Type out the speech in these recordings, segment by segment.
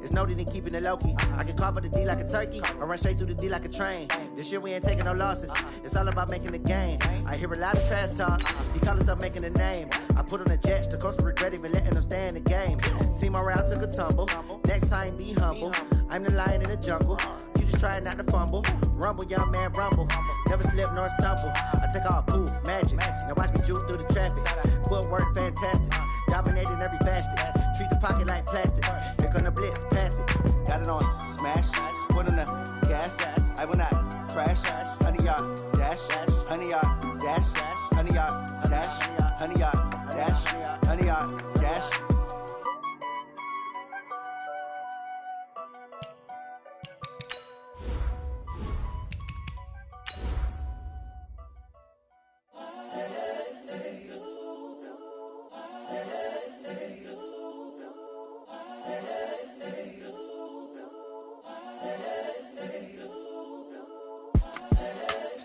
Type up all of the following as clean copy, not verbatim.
It's no need in keeping it low-key. I can carve up the D like a turkey, or run straight through the D like a train. This year we ain't taking no losses. It's all about making the game. I hear a lot of trash talk. He call himself making a name. I put on the Jets, the coach regret even letting them stay in the game. Team around took a tumble. Next time be humble. I'm the lion in the jungle. You just trying not to fumble. Rumble, young man, rumble. Never slip nor stumble. I take off, poof, magic. Now watch me juke through the traffic. Footwork fantastic. Dominating every facet. Treat the pocket like plastic. Here come the blitz, pass it. Got it on smash. Put on the gas. I will not crash. 100 yard dash. 100 yard dash. 100 yard dash. 100 yard dash. 100 yard dash.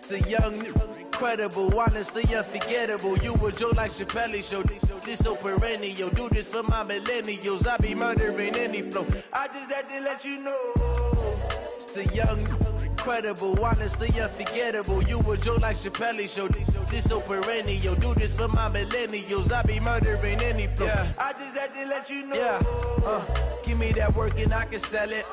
The young, incredible, honestly unforgettable. You a Joe like Chappelle show. This so perennial. Do this for my millennials. I be murdering any flow. I just had to let you know. It's the young, incredible, honestly unforgettable. You a Joe like Chappelle show. This so perennial. Do this for my millennials. I be murdering any flow. Yeah. I just had to let you know. Yeah. Give me that work and I can sell it.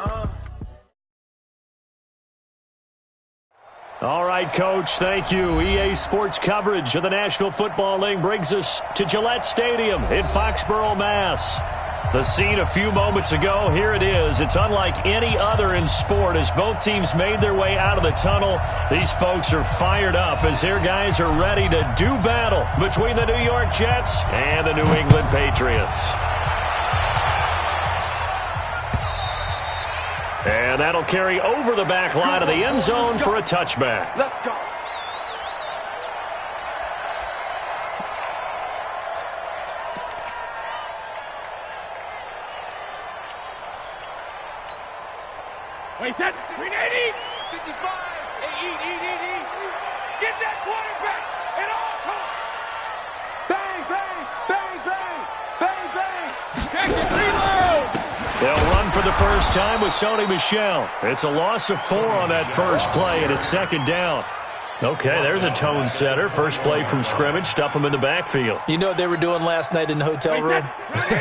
All right, Coach, thank you. EA Sports coverage of the National Football League brings us to Gillette Stadium in Foxborough, Mass. The scene a few moments ago, here it is. It's unlike any other in sport as both teams made their way out of the tunnel. These folks are fired up as their guys are ready to do battle between the New York Jets and the New England Patriots. And that'll carry over the back line of the end zone for a touchback. Let's go. Wait, that 380, 55, eat. Get that quarterback at all costs. Bang, bang, bang, bang, bang, bang. Check it, reload. They'll run for the first time with Sony Michel. It's a loss of 4 on that first play, and it's second down. Okay, there's a tone setter. First play from scrimmage, stuff them in the backfield. You know what they were doing last night in the hotel room?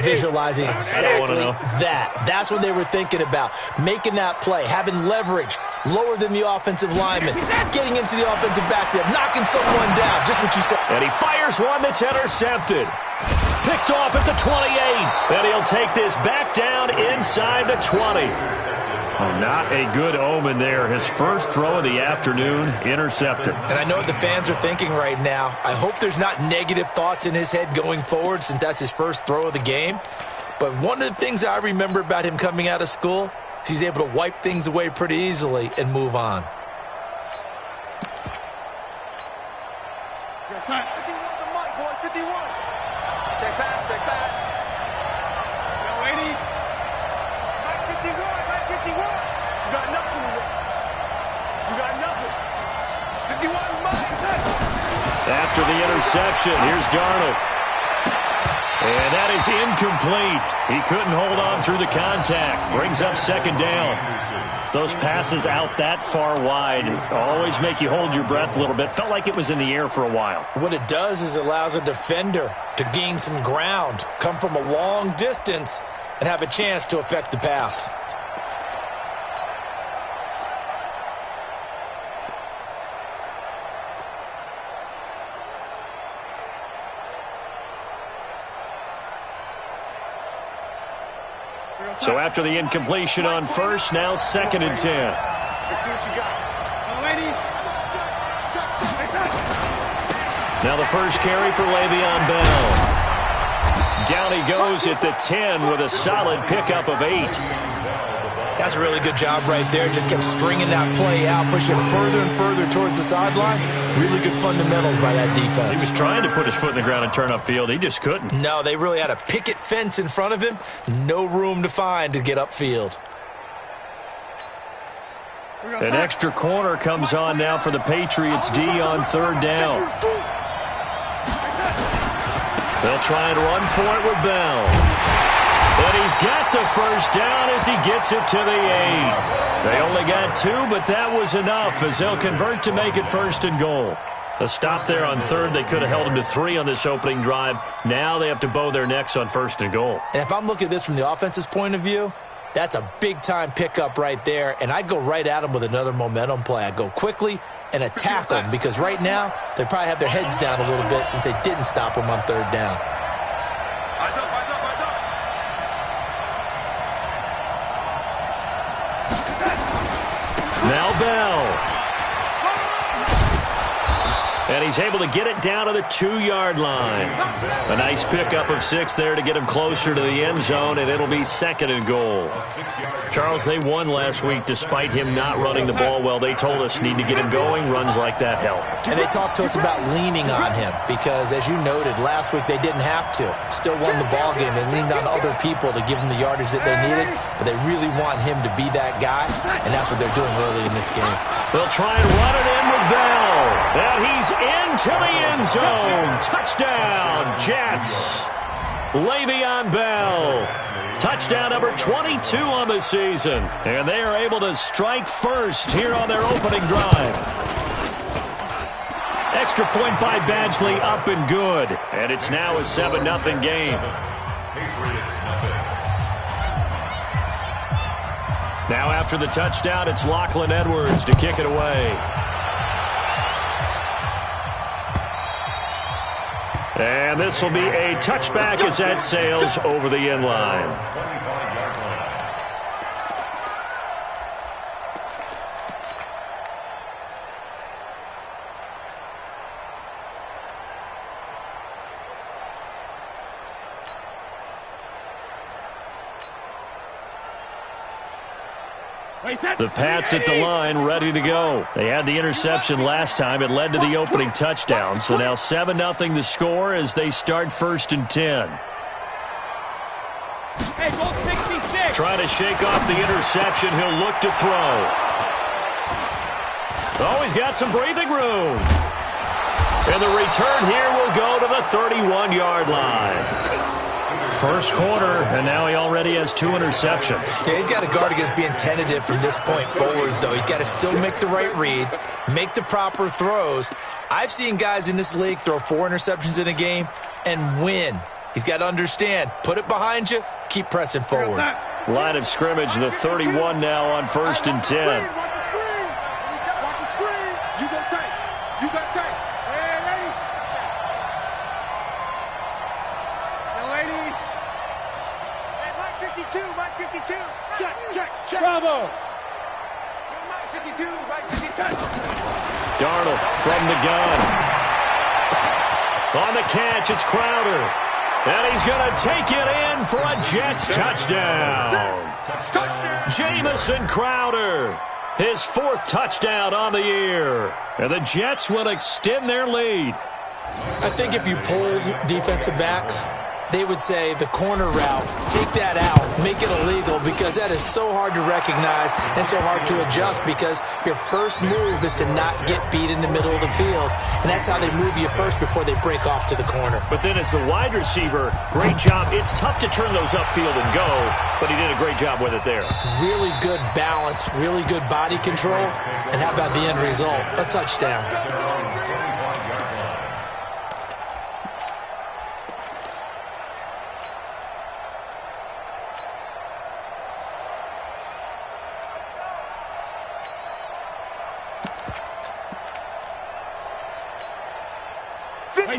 Visualizing exactly that. That's what they were thinking about. Making that play, having leverage, lower than the offensive lineman, getting into the offensive backfield, knocking someone down, just what you said. And he fires one that's intercepted. Picked off at the 28. And he'll take this back down inside the 20. Oh, not a good omen there. His first throw of the afternoon, intercepted. And I know what the fans are thinking right now. I hope there's not negative thoughts in his head going forward since that's his first throw of the game. But one of the things I remember about him coming out of school is he's able to wipe things away pretty easily and move on. Yo, son. 51 the mic, boy. 51. Check back, check back. Yo, 80. Mike 51, Mike 51. You got nothing to work. You got nothing. 51, Mike. After the interception, here's Darnold. And that is incomplete. He couldn't hold on through the contact. Brings up second down. Those passes out that far wide always make you hold your breath a little bit. Felt like it was in the air for a while. What it does is it allows a defender to gain some ground, come from a long distance, and have a chance to affect the pass. So after the incompletion on first, now 2nd and 10. Let's see what you got. Now the first carry for Le'Veon Bell. Down he goes at the 10 with a solid pickup of 8. That's a really good job right there. Just kept stringing that play out, pushing further and further towards the sideline. Really good fundamentals by that defense. He was trying to put his foot in the ground and turn upfield. He just couldn't. No, they really had a picket fence in front of him. No room to find to get upfield. An extra corner comes on now for the Patriots D on 3rd down. They'll try and run for it with Bell. And he's got the first down as he gets it to the 8. They only got 2, but that was enough as they'll convert to make it 1st and goal. A stop there on 3rd. They could have held him to 3 on this opening drive. Now they have to bow their necks on 1st and goal. And if I'm looking at this from the offense's point of view, that's a big-time pickup right there, and I go right at them with another momentum play. I go quickly and attack them because right now they probably have their heads down a little bit since they didn't stop them on 3rd down. Now Bell. And he's able to get it down to the 2-yard line. A nice pickup of 6 there to get him closer to the end zone, and it'll be 2nd and goal. Charles, they won last week despite him not running the ball well. They told us need to get him going. Runs like that help. And they talked to us about leaning on him because, as you noted, last week they didn't have to. Still won the ball game. They leaned on other people to give them the yardage that they needed, but they really want him to be that guy, and that's what they're doing early in this game. They'll try and run it in with Bell. And he's into the end zone. Touchdown, Jets. Le'Veon Bell. Touchdown number 22 on the season. And they are able to strike first here on their opening drive. Extra point by Badgley, up and good. And it's now a 7-0 game. Now after the touchdown, it's Lachlan Edwards to kick it away. And this will be a touchback as that sails over the end line. The Pats at the line, ready to go. They had the interception last time. It led to the opening touchdown. So now 7-0 the score as they start 1st and 10. Hey, goal 66. Trying to shake off the interception. He'll look to throw. Oh, he's got some breathing room. And the return here will go to the 31-yard line. First quarter, and now he already has 2 interceptions. Yeah, he's got to guard against being tentative from this point forward, though. He's got to still make the right reads, make the proper throws. I've seen guys in this league throw 4 interceptions in a game and win. He's got to understand, put it behind you, keep pressing forward. Line of scrimmage, the 31 now on 1st and 10. Watch the screen. You go tight. You got tight. Hey, lady. Yo, lady. Hey, Mike 52. Check. Bravo. Mike 52, Mike 52. Darnold from the gun. On the catch, it's Crowder. And he's going to take it in for a Jets touchdown. Jamison Crowder, his 4th touchdown on the year. And the Jets will extend their lead. I think if you polled defensive backs, they would say the corner route, take that out, make it illegal, because that is so hard to recognize and so hard to adjust because your first move is to not get beat in the middle of the field, and that's how they move you first before they break off to the corner. But then as the wide receiver, great job. It's tough to turn those upfield and go, but he did a great job with it there. Really good balance, really good body control, and how about the end result? A touchdown.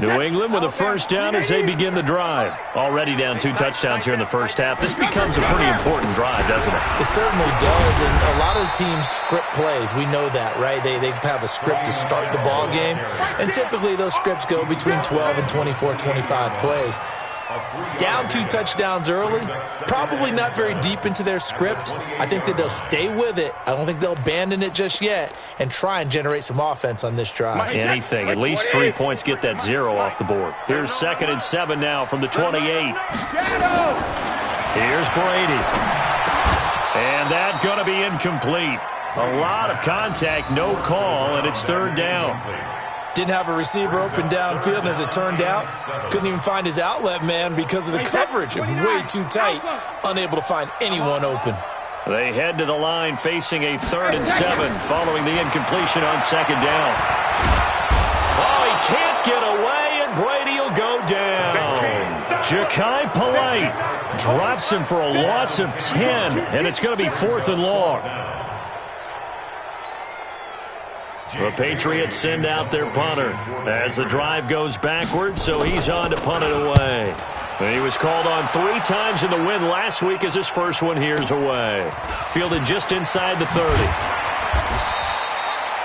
New England with a first down as they begin the drive. Already down 2 touchdowns here in the first half. This becomes a pretty important drive, doesn't it? It certainly does, and a lot of the teams script plays. We know that, right? They have a script to start the ball game, and typically those scripts go between 12 and 24, 25 plays. Down 2 touchdowns early, probably not very deep into their script. I think that they'll stay with it. I don't think they'll abandon it just yet and try and generate some offense on this drive. Anything. At least 3 points, get that 0 off the board. Here's 2nd and 7 now from the 28. Here's Brady. And that's going to be incomplete. A lot of contact, no call, and it's 3rd down. Didn't have a receiver open downfield, and as it turned out, couldn't even find his outlet man because of the coverage. It was way too tight, unable to find anyone open. They head to the line facing a 3rd and 7 following the incompletion on 2nd down. Oh, he can't get away, and Brady will go down. Ja'Kai Polite drops him for a loss of 10, and it's going to be 4th and long. The Patriots send out their punter as the drive goes backwards, so he's on to punt it away. He was called on 3 times in the win last week as his first one here's away. Fielded just inside the 30.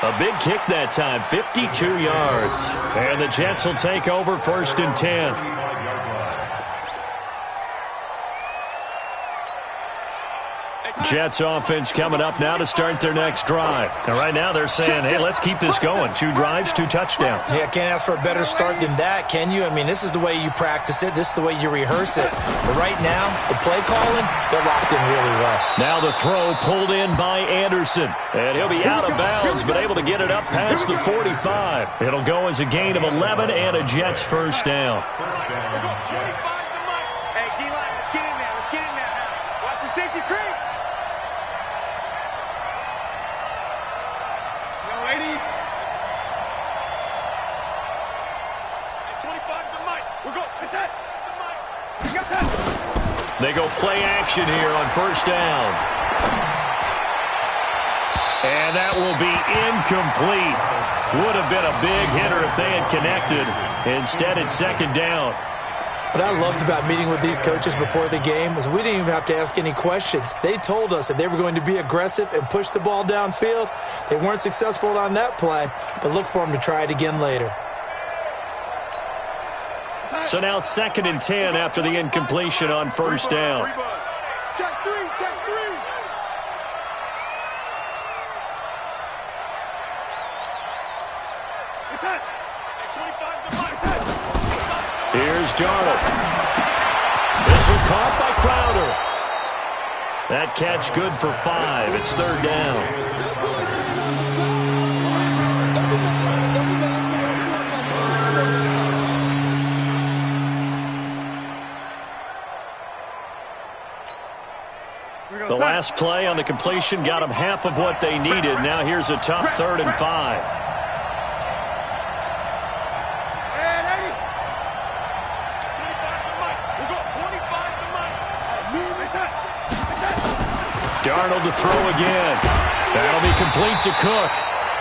A big kick that time, 52 yards. And the Jets will take over 1st and 10. Jets offense coming up now to start their next drive. And right now they're saying, hey, let's keep this going. 2 drives, 2 touchdowns. Yeah, can't ask for a better start than that, can you? I mean, this is the way you practice it. This is the way you rehearse it. But right now, the play calling, they're locked in really well. Now the throw pulled in by Anderson. And he'll be out of bounds, but able to get it up past the 45. It'll go as a gain of 11 and a Jets first down. Hey, D-line, let's get in there. Let's get in there now. Watch the safety creep. They go play action here on 1st down. And that will be incomplete. Would have been a big hitter if they had connected. Instead, it's 2nd down. What I loved about meeting with these coaches before the game is we didn't even have to ask any questions. They told us that they were going to be aggressive and push the ball downfield. They weren't successful on that play, but look for them to try it again later. So now 2nd and 10 after the incompletion on 1st down. Check 3, check 3. Here's Darnold. This one caught by Crowder. That catch good for 5. It's 3rd down. The last play on the completion got them half of what they needed. Now here's a tough 3rd and 5. Darnold to throw again. That'll be complete to Cook.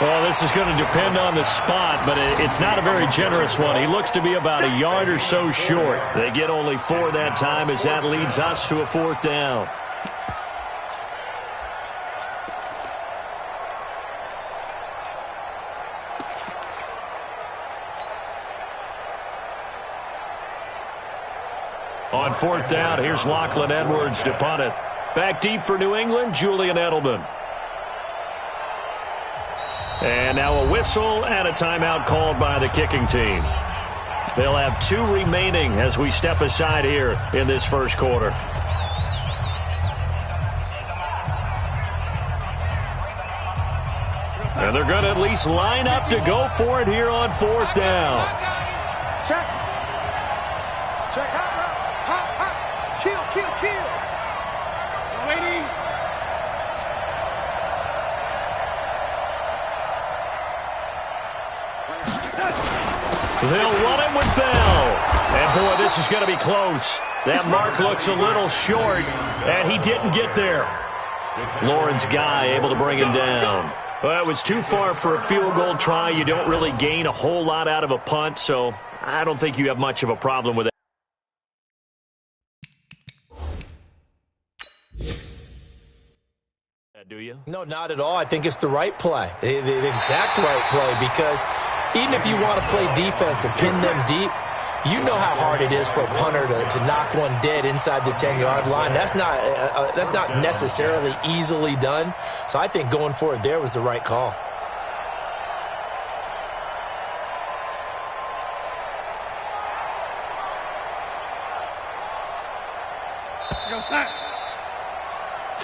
Well, this is going to depend on the spot, but it's not a very generous one. He looks to be about a yard or so short. They get only 4 that time as that leads us to a 4th down. On 4th down, here's Lachlan Edwards to punt it. Back deep for New England, Julian Edelman. And now a whistle and a timeout called by the kicking team. They'll have 2 remaining as we step aside here in this first quarter. And they're going to at least line up to go for it here on 4th down. Check. Check. Hot. Kill. Waiting. They'll run it with Bell. And, boy, this is going to be close. That mark looks a little short, and he didn't get there. Lawrence Guy able to bring him down. Well, it was too far for a field goal try. You don't really gain a whole lot out of a punt, so I don't think you have much of a problem with it. Do you? No, not at all. I think it's the right play, the exact right play, because even if you want to play defense and pin them deep, you know how hard it is for a punter to knock one dead inside the 10-yard line. That's not necessarily easily done. So I think going for it there was the right call.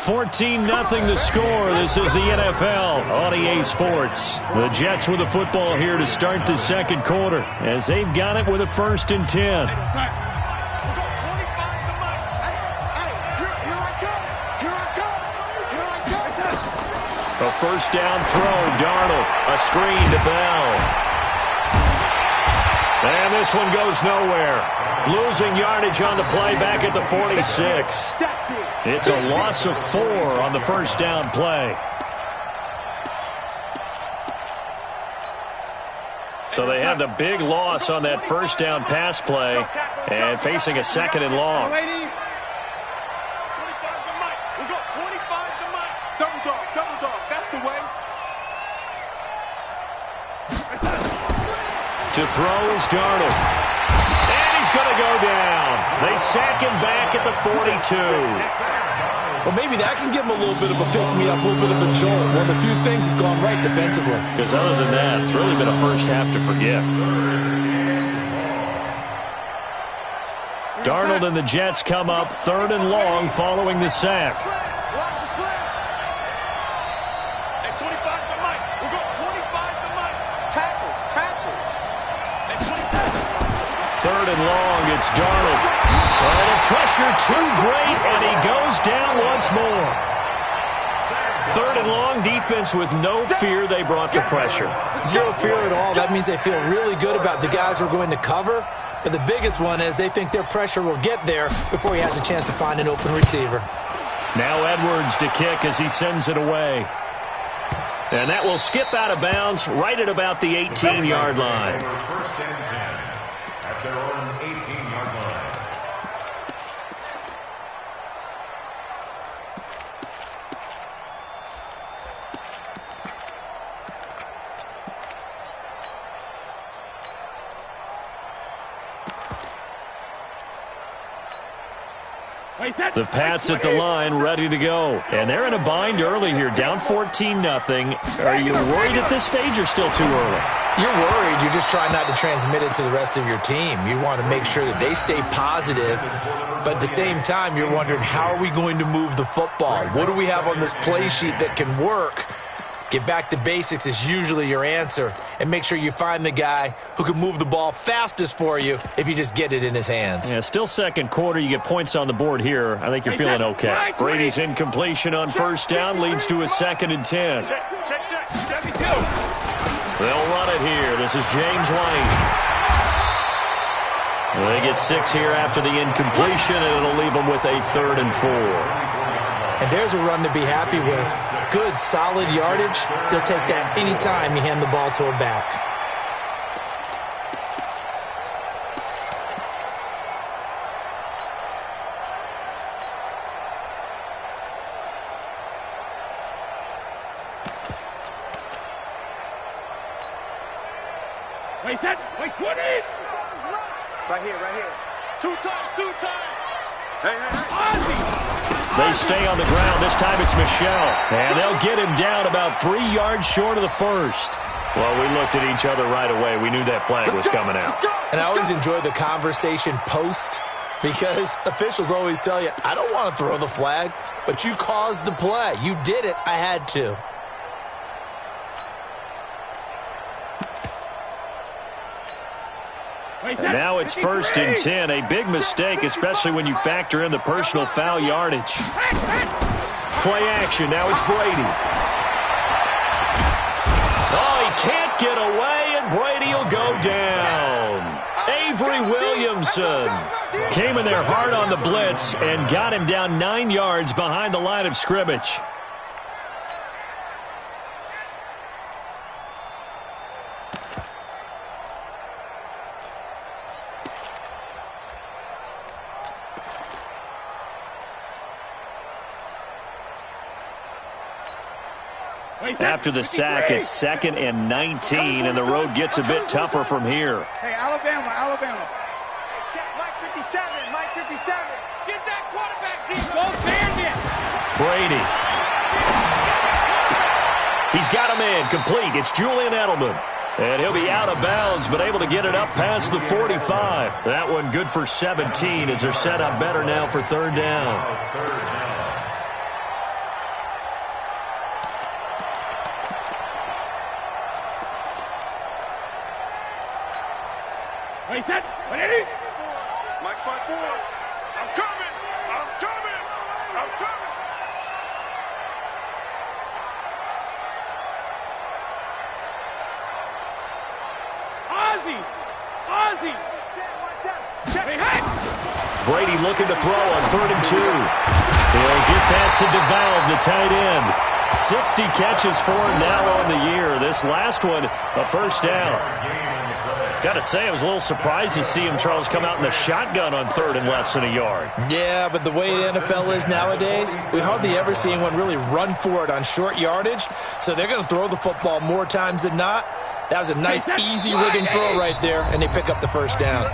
14-0 the score. This is the NFL on EA Sports. The Jets with the football here to start the second quarter as they've got it with a 1st and 10. A first down throw, Darnold. A screen to Bell. And this one goes nowhere. Losing yardage on the play back at the 46. It's a loss of 4 on the first down play. So they have the big loss on that first down pass play and facing a 2nd and long. 25 to Mike. We got 25 to Mike. Double dog. That's the way. To throw is Darnold. And he's going to go down. They sack him back at the 42. Well, maybe that can give him a little bit of a pick-me-up, a little bit of a jolt. One of the few things has gone right defensively. Because other than that, it's really been a first half to forget. Darnold and the Jets come up 3rd and long following the sack. Watch the slam. Hey, 25 to Mike. We got 25 to Mike. Tackle. Hey, 25. 3rd and long, it's Darnold. And the pressure too great, and he goes down once more. 3rd and long, defense with no fear. They brought the pressure. Zero fear at all. That means they feel really good about the guys who are going to cover. But the biggest one is they think their pressure will get there before he has a chance to find an open receiver. Now Edwards to kick as he sends it away. And that will skip out of bounds right at about the 18-yard line. First and 10 at their own 18-yard line. The Pats at the line, ready to go. And they're in a bind early here, down 14-0. Are you worried at this stage or still too early? You're worried. You're just trying not to transmit it to the rest of your team. You want to make sure that they stay positive. But at the same time, you're wondering, how are we going to move the football? What do we have on this play sheet that can work? Get back to basics is usually your answer. And make sure you find the guy who can move the ball fastest for you if you just get it in his hands. Yeah, still second quarter. You get points on the board here. I think you're feeling okay. Brady's incompletion on first down leads to a 2nd and 10. They'll run it here. This is James White. They get 6 here after the incompletion, and it'll leave them with a 3rd and 4. And there's a run to be happy with. Good, solid yardage. They'll take that anytime you hand the ball to a back. Wait, put it! Right here. 2 times. Hey. They stay on the ground. This time it's Michel. And they'll get him down about 3 yards short of the first. Well, we looked at each other right away. We knew that flag was coming out. And I always enjoy the conversation post because officials always tell you, I don't want to throw the flag, but you caused the play. You did it. I had to. And now it's 1st and 10. A big mistake, especially when you factor in the personal foul yardage. Play action. Now it's Brady. Oh, he can't get away, and Brady will go down. Avery Williamson came in there hard on the blitz and got him down 9 yards behind the line of scrimmage. After the sack, it's 2nd and 19, and the road gets a bit tougher from here. Hey, Alabama. Check Mike 57. Get that quarterback deep. Go Bandit. Brady. He's got him in, complete. It's Julian Edelman. And he'll be out of bounds, but able to get it up past the 45. That one good for 17 as they're set up better now for 3rd down. Ready, set, ready? Mike spot 4. I'm coming! I'm coming! I'm coming! Ozzy! Brady looking to throw on 3rd and 2. He'll get that to DeValve, the tight end. 60 catches for him now on the year. This last one, a first down. Got to say, I was a little surprised to see him, Charles, come out in the shotgun on 3rd and less than a yard. Yeah, but the way the NFL is nowadays, we hardly ever see anyone really run for it on short yardage. So they're going to throw the football more times than not. That was a nice, easy rhythm throw right there, and they pick up the first down.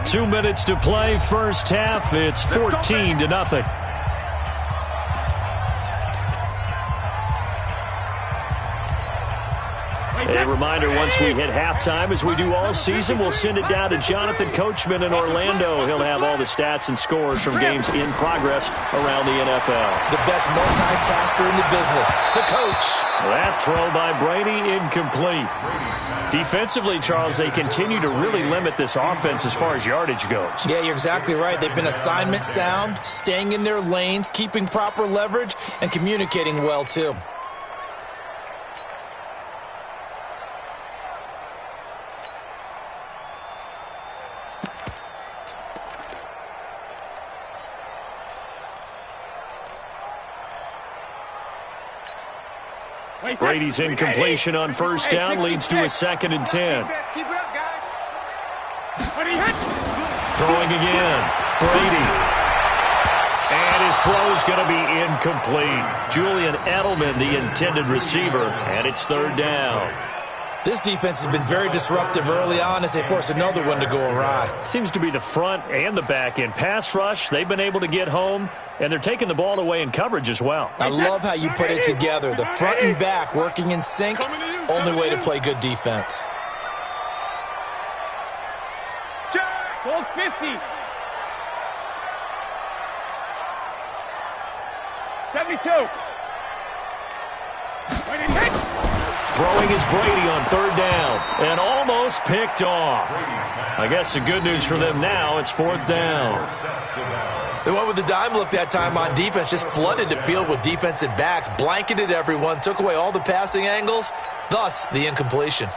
2 minutes to play, first half. It's 14-0. A reminder, once we hit halftime, as we do all season, we'll send it down to Jonathan Coachman in Orlando. He'll have all the stats and scores from games in progress around the NFL. The best multitasker in the business, the coach. That throw by Brady, incomplete. Defensively, Charles, they continue to really limit this offense as far as yardage goes. Yeah, you're exactly right. They've been assignment sound, staying in their lanes, keeping proper leverage, and communicating well, too. Brady's incompletion on first down leads to a 2nd and 10. Keep it up, guys. Throwing again. Brady. And his throw is going to be incomplete. Julian Edelman, the intended receiver, and it's 3rd down. This defense has been very disruptive early on as they force another one to go awry. Seems to be the front and the back end. Pass rush, they've been able to get home, and they're taking the ball away in coverage as well. I love how you put it together. The front and back working in sync, only way to play good defense. Hold 50. 72. Throwing is Brady on 3rd down, and almost picked off. I guess the good news for them now, it's 4th down. They went with the dime look that time on defense, just flooded the field with defensive backs, blanketed everyone, took away all the passing angles, thus the incompletion.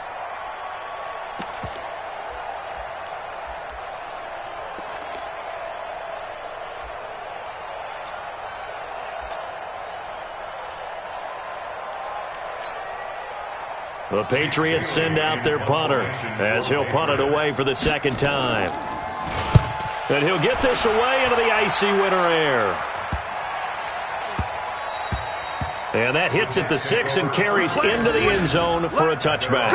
The Patriots send out their punter as he'll punt it away for the 2nd time. And he'll get this away into the icy winter air. And that hits at the 6 and carries into the end zone for a touchback.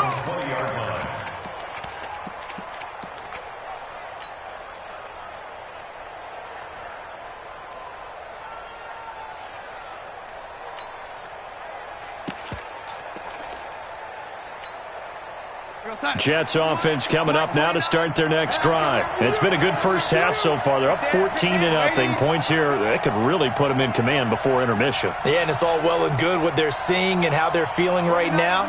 Jets offense coming up now to start their next drive. It's been a good first half so far. They're up 14-0. Points here, that could really put them in command before intermission. Yeah, and it's all well and good what they're seeing and how they're feeling right now.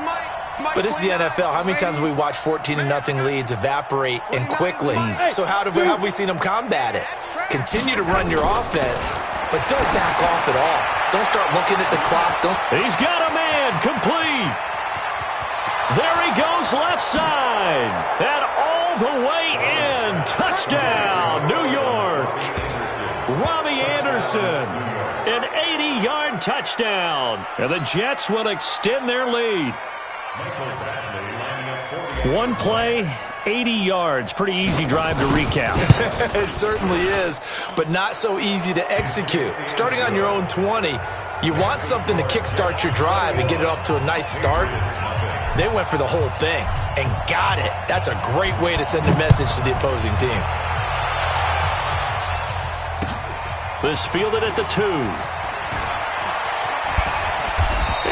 But this is the NFL. How many times have we watched 14-0 leads evaporate and quickly? So how have we seen them combat it? Continue to run your offense, but don't back off at all. Don't start looking at the clock. He's got a man, complete. There he goes left side. And all the way in. Touchdown, New York. Robbie Anderson. An 80-yard touchdown. And the Jets will extend their lead. One play, 80 yards. Pretty easy drive to recap. It certainly is, but not so easy to execute. Starting on your own 20, you want something to kickstart your drive and get it off to a nice start. They went for the whole thing and got it. That's a great way to send a message to the opposing team. This fielded at the 2.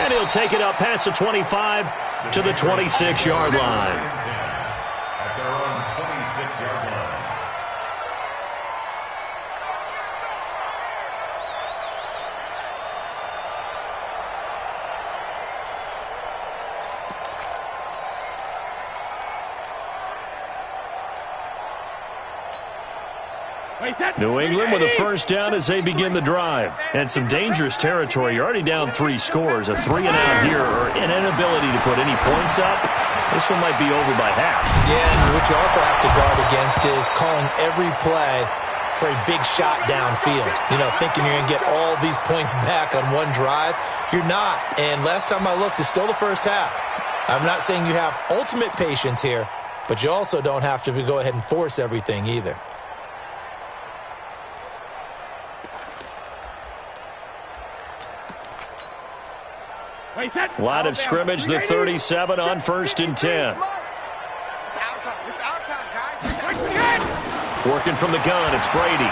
And he'll take it up past the 25 to the 26-yard line. At their own 26-yard line. New England with a first down as they begin the drive. And some dangerous territory. You're already down 3 scores. A 3-and-out here or an inability to put any points up. This one might be over by half. Yeah, and what you also have to guard against is calling every play for a big shot downfield. You know, thinking you're going to get all these points back on one drive. You're not. And last time I looked, it's still the first half. I'm not saying you have ultimate patience here, but you also don't have to go ahead and force everything either. Line of scrimmage, the 37 on 1st and 10. It's our time, guys. Working from the gun, it's Brady.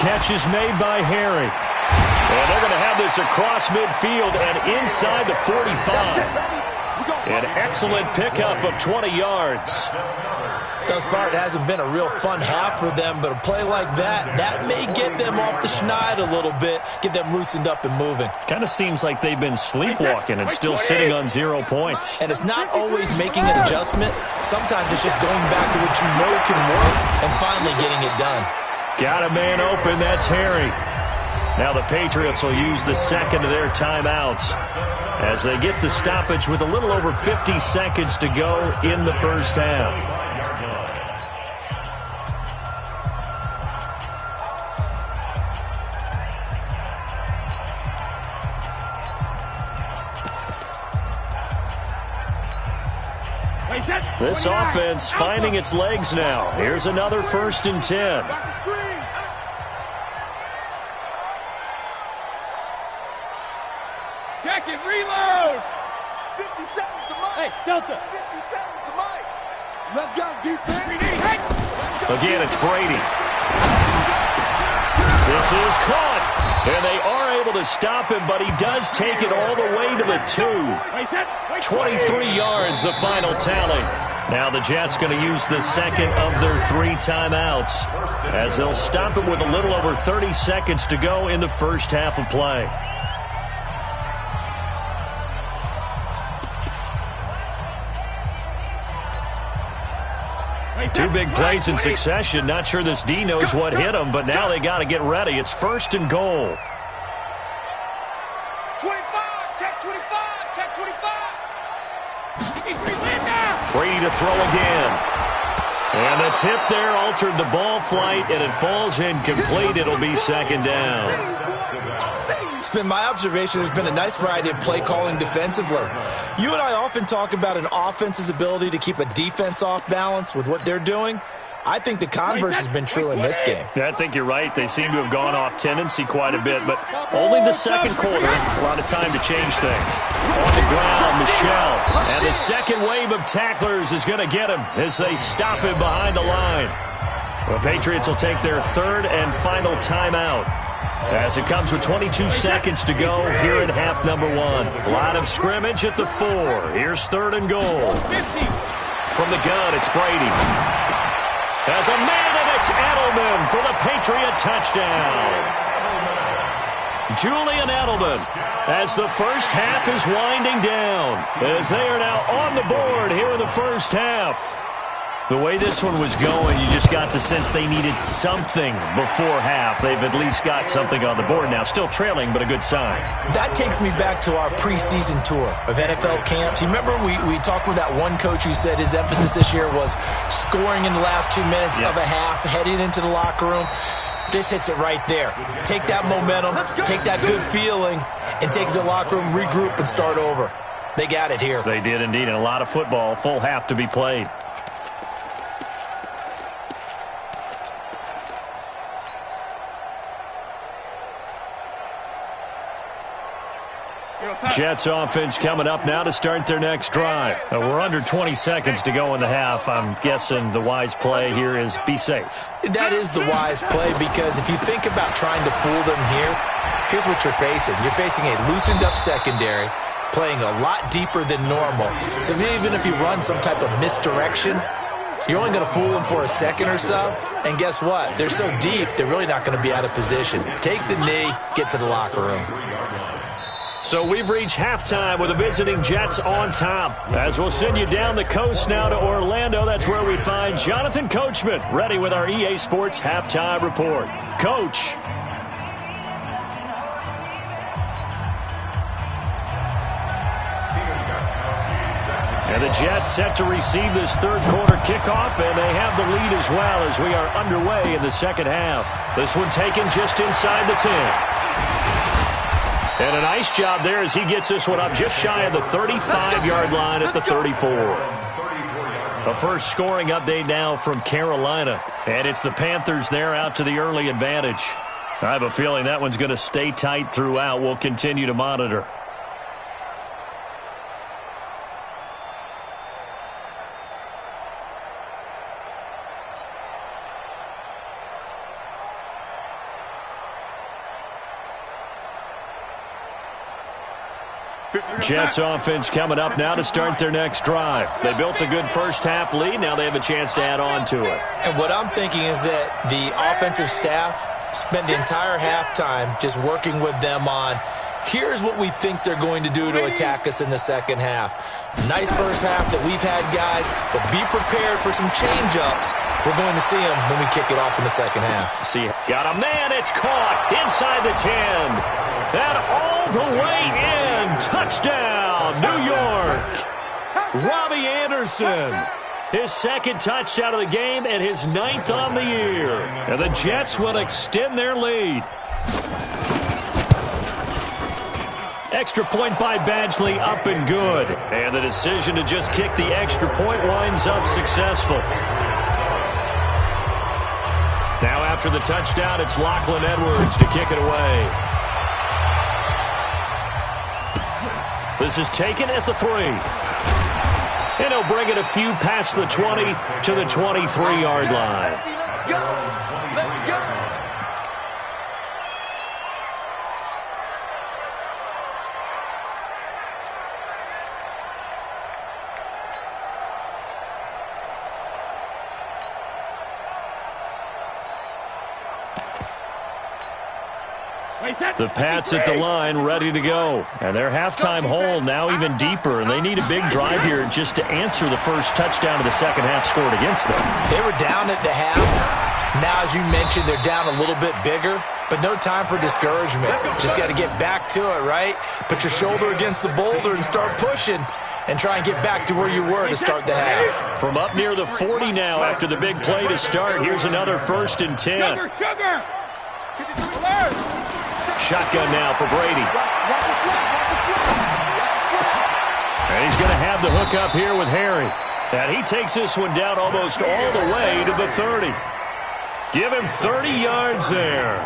Catch is made by Harry. And they're going to have this across midfield and inside the 45. An excellent pickup of 20 yards. Thus far, it hasn't been a real fun half for them, but a play like that may get them off the schneid a little bit, get them loosened up and moving. Kind of seems like they've been sleepwalking and still sitting on 0 points. And it's not always making an adjustment. Sometimes it's just going back to what you know can work and finally getting it done. Got a man open, that's Harry. Now the Patriots will use the second of their timeouts as they get the stoppage with a little over 50 seconds to go in the first half. This offense finding its legs now. Here's another 1st and 10. Jacket, reload! 57's the mic. Hey, Delta. 57's the mic. Let's go, defense. Again, it's Brady. This is caught. And they are able to stop him, but he does take it all the way to the 2. 23 yards, the final tally. Now the Jets going to use the second of their 3 timeouts as they'll stop it with a little over 30 seconds to go in the first half of play. Two big plays in succession. Not sure this D knows what hit him, but now they got to get ready. It's 1st and goal. 25, check 25, check 25. Brady to throw again. And the tip there altered the ball flight, and it falls incomplete. It'll be 2nd down. It's been my observation there's been a nice variety of play calling defensively. You and I often talk about an offense's ability to keep a defense off balance with what they're doing. I think the converse has been true in this game. I think you're right. They seem to have gone off tendency quite a bit, but only the second quarter. A lot of time to change things. On the ground, Michel. And the second wave of tacklers is going to get him as they stop him behind the line. The Patriots will take their 3rd and final timeout as it comes with 22 seconds to go here in half number 1. Line of scrimmage at the 4. Here's 3rd and goal. From the gun, it's Brady. As a man, and it's Edelman for the Patriot touchdown. Julian Edelman, as the first half is winding down, as they are now on the board here in the first half. The way this one was going, you just got the sense they needed something before half. They've at least got something on the board now. Still trailing, but a good sign. That takes me back to our preseason tour of NFL camps. You remember we talked with that one coach who said his emphasis this year was scoring in the last 2 minutes of a half, heading into the locker room. This hits it right there. Take that momentum, take that good feeling, and take it to the locker room, regroup, and start over. They got it here. They did indeed, and a lot of football, full half to be played. Jets offense coming up now to start their next drive. We're under 20 seconds to go in the half. I'm guessing the wise play here is be safe. That is the wise play, because if you think about trying to fool them here, here's what you're facing. You're facing a loosened up secondary, playing a lot deeper than normal. So even if you run some type of misdirection, you're only going to fool them for a second or so. And guess what? They're so deep, they're really not going to be out of position. Take the knee, get to the locker room. So we've reached halftime with the visiting Jets on top. As we'll send you down the coast now to Orlando, that's where we find Jonathan Coachman, ready with our EA Sports halftime report. Coach. And the Jets set to receive this third quarter kickoff, and they have the lead as well as we are underway in the second half. This one taken just inside the 10. And a nice job there as he gets this one up just shy of the 35-yard line at the 34. A first scoring update now from Carolina. And it's the Panthers there out to the early advantage. I have a feeling that one's going to stay tight throughout. We'll continue to monitor. Jets offense coming up now to start their next drive. They built a good first-half lead. Now they have a chance to add on to it. And what I'm thinking is that the offensive staff spent the entire halftime just working with them on, here's what we think they're going to do to attack us in the second half. Nice first half that we've had, guys, but be prepared for some change-ups. We're going to see them when we kick it off in the second half. See, got a man. It's caught inside the 10. And all the way in. Touchdown, New York. Robbie Anderson. His second touchdown of the game and his 9th on the year. And the Jets will extend their lead. Extra point by Badgley up and good. And the decision to just kick the extra point winds up successful. Now after the touchdown, it's Lachlan Edwards to kick it away. This is taken at the 3. And he'll bring it a few past the 20 to the 23-yard line. Let's go. The Pats at the line, ready to go. And their halftime hole now even deeper, and they need a big drive here just to answer the first touchdown of the second half scored against them. They were down at the half. Now, as you mentioned, they're down a little bit bigger, but no time for discouragement. Just got to get back to it, right? Put your shoulder against the boulder and start pushing and try and get back to where you were to start the half. From up near the 40 now after the big play to start, here's another 1st and 10. Shotgun now for Brady. And he's going to have the hook up here with Harry. And he takes this one down almost all the way to the 30. Give him 30 yards there.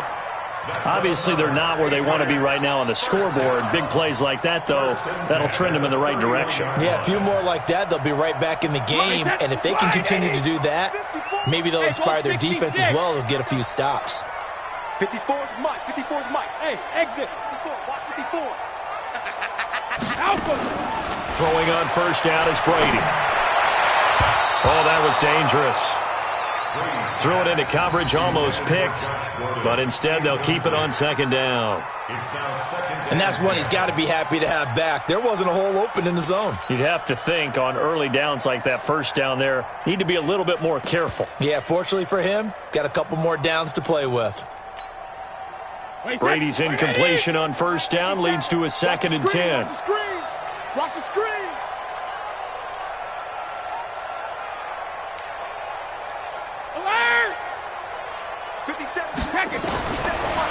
Obviously, they're not where they want to be right now on the scoreboard. Big plays like that, though, that'll trend them in the right direction. Yeah, a few more like that, they'll be right back in the game. And if they can continue to do that, maybe they'll inspire their defense as well. They'll get a few stops. 54's Mike. 54's Mike. Hey, exit. 54. Watch 54. Alpha. Throwing on first down is Brady. Oh, that was dangerous. Threw it into coverage, almost picked. But instead, they'll keep it on second down. And that's one he's got to be happy to have back. There wasn't a hole open in the zone. You'd have to think on early downs like that first down there, need to be a little bit more careful. Yeah, fortunately for him, got a couple more downs to play with. Brady's incompletion on first down leads to a 2nd and 10. Watch the screen. Alert! 57 seconds.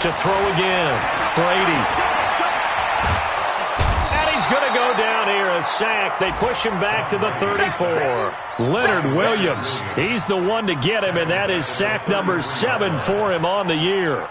To throw again. Brady. And he's going to go down here, a sack. They push him back to the 34. Leonard Williams. He's the one to get him, and that is sack number 7 for him on the year.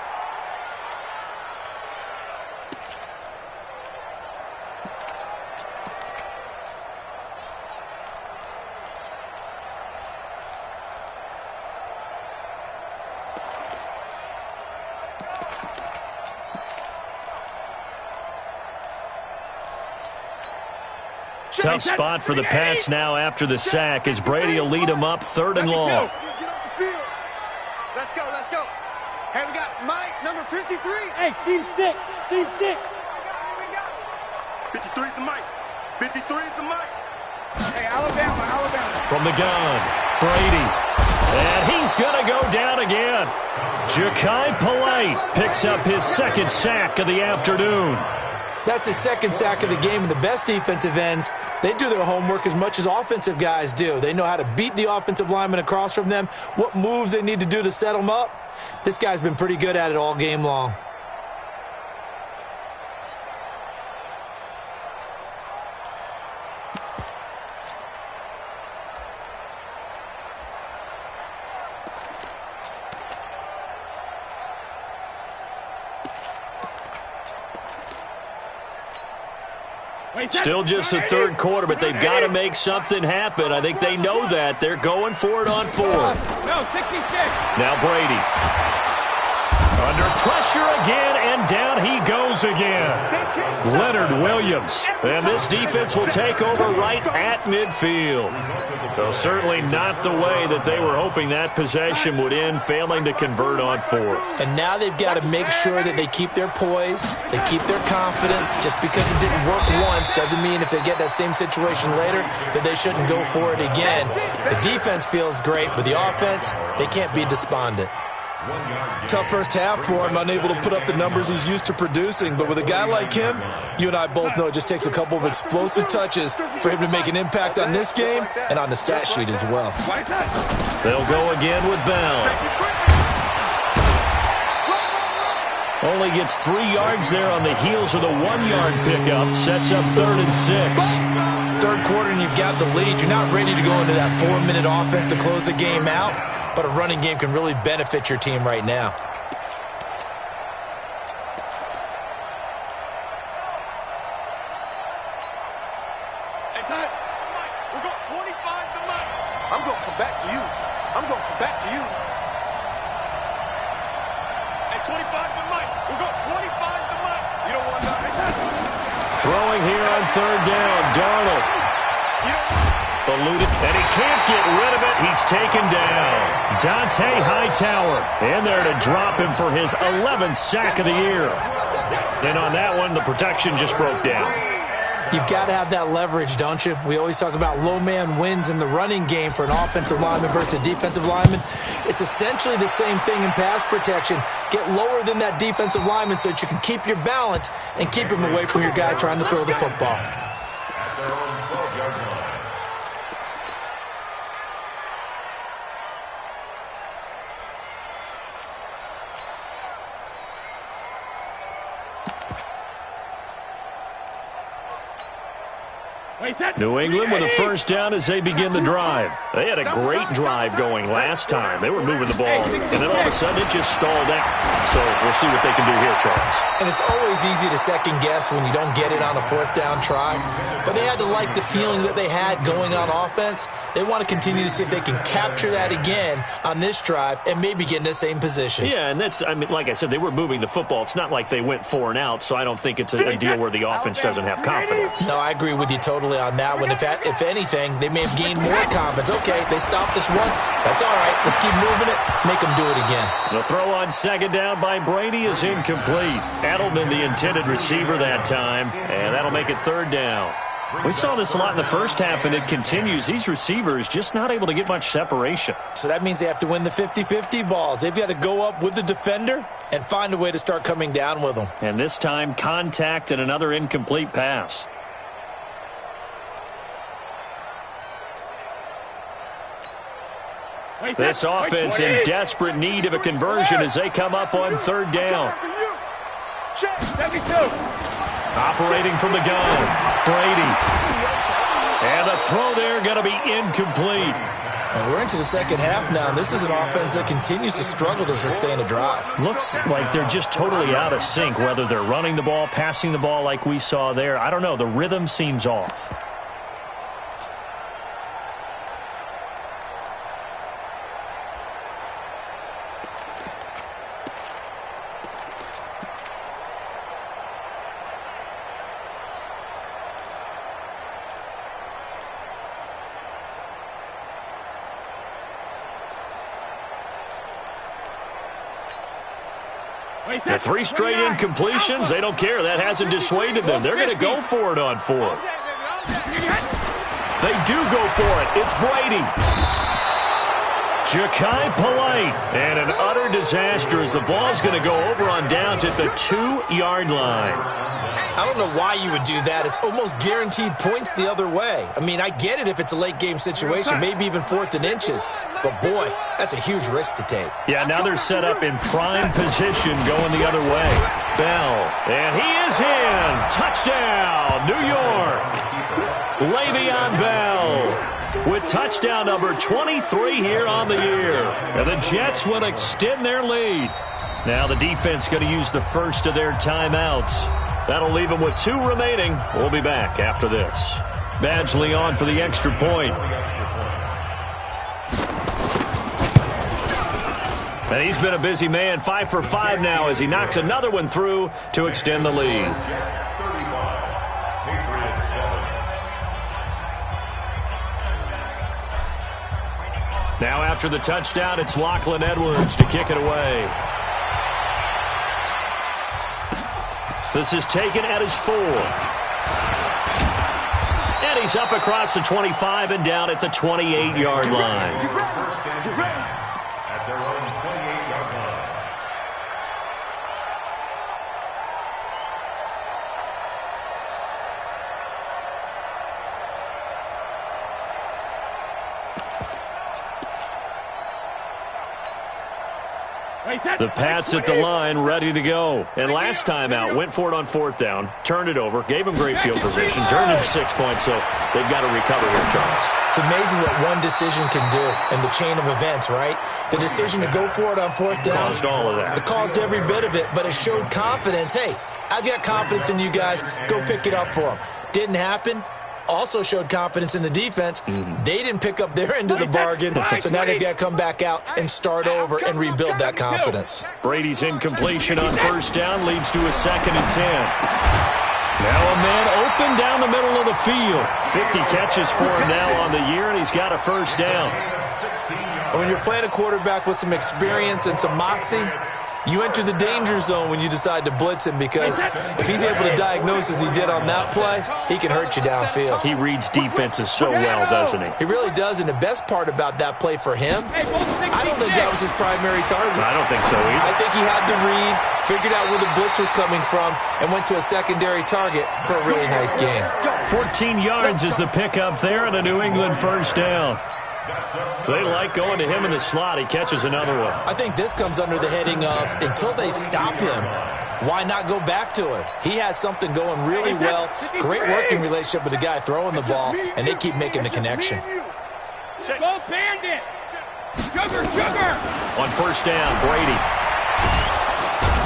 Tough spot for the Pats now after the sack as Brady will lead them up 3rd and long. Get off the field. Let's go, let's go. Hey, we got Mike, number 53. Hey, seam 6, seam 6. 53 is the mic. 53 is the mic. Hey, Alabama. From the gun, Brady. And he's going to go down again. Ja'Kai Polite picks up his second sack of the afternoon. That's his second sack of the game, and the best defensive ends, they do their homework as much as offensive guys do. They know how to beat the offensive lineman across from them, what moves they need to do to set them up. This guy's been pretty good at it all game long. Still just the third quarter, but they've got to make something happen. I think they know that. They're going for it on fourth. Now Brady. Under pressure again, and down he goes again. Leonard Williams. And this defense will take over right at midfield. Though certainly not the way that they were hoping that possession would end, failing to convert on fourth. And now they've got to make sure that they keep their poise, they keep their confidence. Just because it didn't work once doesn't mean if they get that same situation later that they shouldn't go for it again. The defense feels great, but the offense, they can't be despondent. Tough first half for him, unable to put up the numbers he's used to producing. But with a guy like him, you and I both know it just takes a couple of explosive touches for him to make an impact on this game and on the stat sheet as well. They'll go again with Bell. Only gets 3 yards there on the heels of the 1-yard pickup. Sets up 3rd and 6. Third quarter and you've got the lead. You're not ready to go into that 4-minute offense to close the game out. But a running game can really benefit your team right now. Hey, Ty, we got 25 to Mike. I'm going to come back to you. Hey, 25 to Mike. We got 25 to Mike. You don't want that. Hey, Ty. Throwing here on 3rd down, Darnold. Eluded, and he can't get rid of it. He's taken down. Dante Hightower in there to drop him for his 11th sack of the year. And on that one, the protection just broke down. You've got to have that leverage, don't you? We always talk about low man wins in the running game for an offensive lineman versus a defensive lineman. It's essentially the same thing in pass protection. Get lower than that defensive lineman so that you can keep your balance and keep him away from your guy trying to throw the football. At their own 12-yard line. New England with a first down as they begin the drive. They had a great drive going last time. They were moving the ball, and then all of a sudden it just stalled out. So we'll see what they can do here, Charles. And it's always easy to second guess when you don't get it on a 4th down try. But they had to like the feeling that they had going on offense. They want to continue to see if they can capture that again on this drive and maybe get in the same position. Yeah, and that's, I mean, like I said, they were moving the football. It's not like they went 4 and out, so I don't think it's a deal where the offense doesn't have confidence. No, I agree with you totally on that one. If anything, they may have gained more confidence. Okay, they stopped us once. That's all right. Let's keep moving it. Make them do it again. The throw on 2nd down by Brady is incomplete. Edelman, the intended receiver that time, and that'll make it 3rd down. We saw this a lot in the first half, and it continues. These receivers just not able to get much separation. So that means they have to win the 50-50 balls. They've got to go up with the defender and find a way to start coming down with them. And this time, contact and another incomplete pass. This offense in desperate need of a conversion as they come up on 3rd down. Operating from the gun, Brady. And the throw there going to be incomplete. And we're into the second half now, and this is an offense that continues to struggle to sustain a drive. Looks like they're just totally out of sync, whether they're running the ball, passing the ball like we saw there. I don't know. The rhythm seems off. The 3 straight incompletions, they don't care. That hasn't dissuaded them. They're going to go for it on 4th. They do go for it. It's Brady. Ja'Kai Polite. And an utter disaster as the ball's going to go over on downs at the 2-yard line. I don't know why you would do that. It's almost guaranteed points the other way. I mean, I get it if it's a late-game situation, maybe even 4th and inches. But, boy, that's a huge risk to take. Yeah, now they're set up in prime position going the other way. Bell, and he is in. Touchdown, New York. Le'Veon Bell with touchdown number 23 here on the year. And the Jets will extend their lead. Now the defense going to use the first of their timeouts. That'll leave them with 2 remaining. We'll be back after this. Badgley on for the extra point. And he's been a busy man, 5 for 5 now as he knocks another one through to extend the lead. Now after the touchdown, it's Lachlan Edwards to kick it away. This is taken at his 4. And he's up across the 25 and down at the 28-yard line. At their own 28-yard line. The Pats at the line, ready to go. And last time out, went for it on 4th down, turned it over, gave him great field position, turned it to 6 points, so they've got to recover here, Charles. It's amazing what one decision can do in the chain of events, right? The decision to go for it on 4th down. Caused all of that. It caused every bit of it, but it showed confidence. Hey, I've got confidence in you guys. Go pick it up for them. Didn't happen. Also showed confidence in the defense. They didn't pick up their end of the bargain, so now they've got to come back out and start over and rebuild that confidence. Brady's incompletion on 1st down leads to a 2nd and 10. Now a man open down the middle of the field. 50 catches for him now on the year, and he's got a 1st down. When you're playing a quarterback with some experience and some moxie, you enter the danger zone when you decide to blitz him, because if he's able to diagnose as he did on that play, he can hurt you downfield. He reads defenses so well, doesn't he? He really does, and the best part about that play for him, I don't think that was his primary target. I don't think so either. I think he had the read, figured out where the blitz was coming from, and went to a secondary target for a really nice gain. 14 yards is the pickup there and a New England 1st down. They like going to him in the slot. He catches another one. I think this comes under the heading of, until they stop him, why not go back to him? He has something going really well. Great working relationship with the guy throwing the ball, and they keep making the connection. Go Bandit! Sugar, sugar! On 1st down, Brady.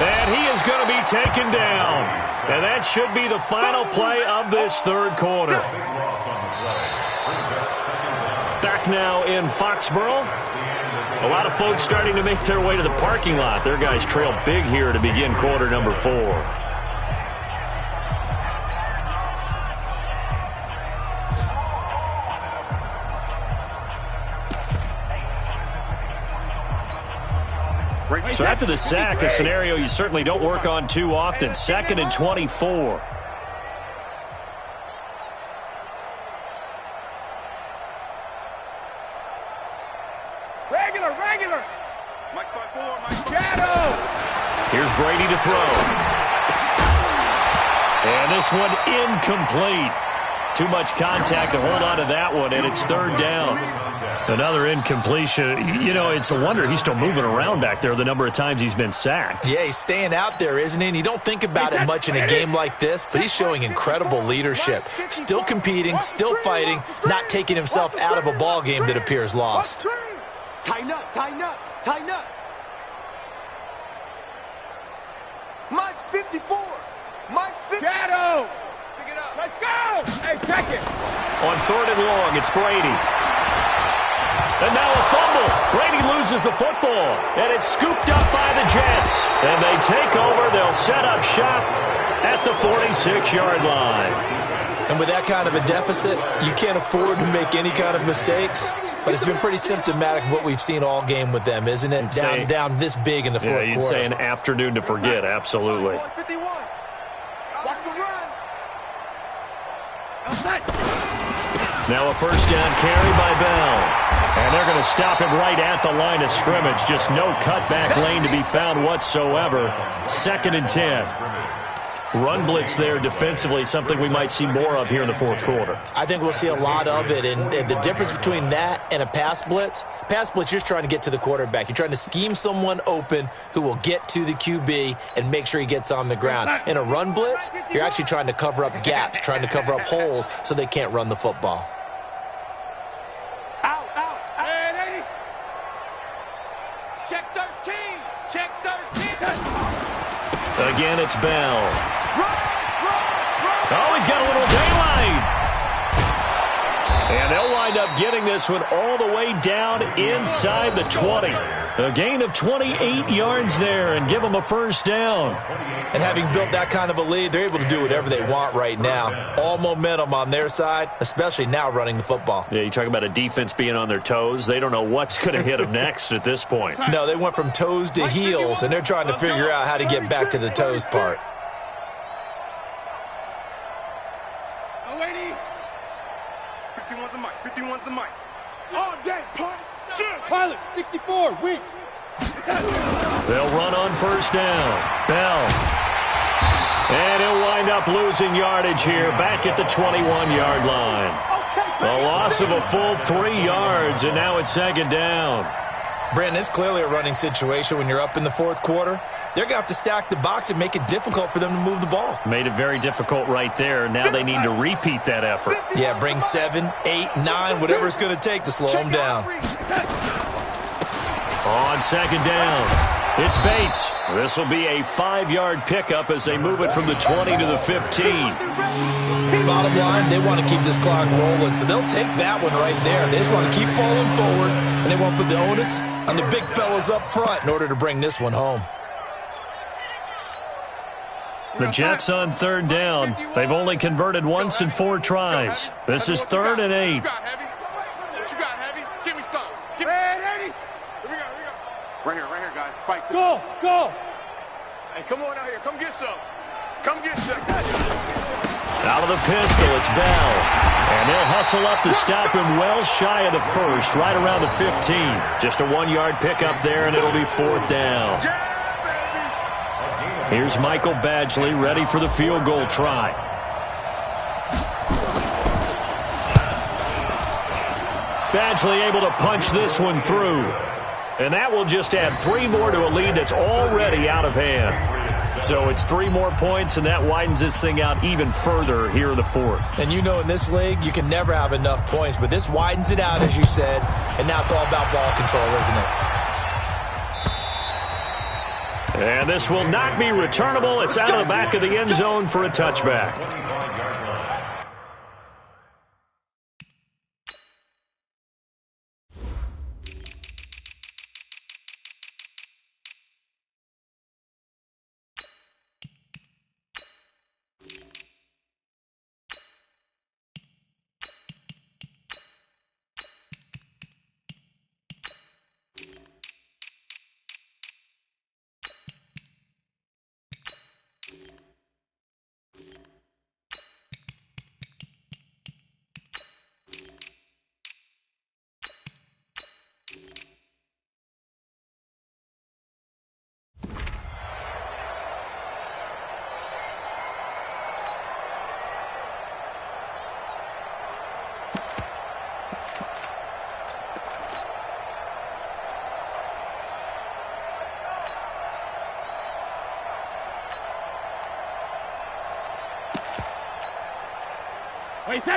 And he is going to be taken down. And that should be the final play of this 3rd quarter. Back now in Foxborough. A lot of folks starting to make their way to the parking lot. Their guys trail big here to begin quarter number 4. So after the sack, a scenario you certainly don't work on too often. 2nd and 24. Regular. Mike's by 4, Mike. Shadow. Here's Brady to throw. And this one incomplete. Too much contact to hold on to that one, and it's 3rd down. Another incompletion. You know, it's a wonder he's still moving around back there the number of times he's been sacked. Yeah, he's staying out there, isn't he? And you don't think about it much in a game like this, but he's showing incredible leadership. Still competing, still fighting, not taking himself out of a ball game that appears lost. Tighten up. Mike's 54. Mike's 50. Shadow. Pick it up. Let's go. Hey, check it. On 3rd and long, it's Brady. And now a fumble. Brady loses the football, and it's scooped up by the Jets. And they take over. They'll set up shop at the 46-yard line. And with that kind of a deficit, you can't afford to make any kind of mistakes. But it's been pretty symptomatic of what we've seen all game with them, isn't it? Down this big in the fourth quarter. You'd say an afternoon to forget, absolutely. Now a first down carry by Bell. And they're going to stop him right at the line of scrimmage. Just no cutback lane to be found whatsoever. 2nd and 10. Run blitz there defensively, something we might see more of here in the fourth quarter. I think we'll see a lot of it. And the difference between that and a pass blitz, you're just trying to get to the quarterback. You're trying to scheme someone open who will get to the QB and make sure he gets on the ground. In a run blitz, you're actually trying to cover up gaps, trying to cover up holes so they can't run the football. Again, it's Bell. Oh, he's got a little daylight. And they'll wind up getting this one all the way down inside the 20. A gain of 28 yards there and give them a first down. And having built that kind of a lead, they're able to do whatever they want right now. All momentum on their side, especially now running the football. Yeah, you talk about a defense being on their toes. They don't know what's going to hit them next at this point. No, they went from toes to heels, and they're trying to figure out how to get back to the toes part. Pilot, 64, weak. They'll run on first down. Bell. And he'll wind up losing yardage here back at the 21-yard line. A loss of a full 3 yards, and now it's 2nd down. Brandon, it's clearly a running situation when you're up in the fourth quarter. They're going to have to stack the box and make it difficult for them to move the ball. Made it very difficult right there. Now they need to repeat that effort. Yeah, bring 7, 8, 9, whatever it's going to take to slow them down. On 2nd down, it's Bates. This will be a 5-yard pickup as they move it from the 20 to the 15. Bottom line, they want to keep this clock rolling, so they'll take that one right there. They just want to keep falling forward, and they want to put the onus on the big fellas up front in order to bring this one home. The Jets on 3rd down. They've only converted once in 4 tries. This is 3rd and 8. What you got, Heavy? Give me some. Give me 80. Here we go. Right here, guys. Fight. Go. Hey, come on out here. Come get some. Out of the pistol, it's Bell. And they'll hustle up to stop him well shy of the first, right around the 15. Just a 1-yard pickup there, and it'll be 4th down. Here's Michael Badgley ready for the field goal try. Badgley able to punch this one through. And that will just add 3 more to a lead that's already out of hand. So it's 3 more points, and that widens this thing out even further here in the 4th. And you know in this league, you can never have enough points, but this widens it out, as you said, and now it's all about ball control, isn't it? And this will not be returnable. It's out of the back of the end zone for a touchback.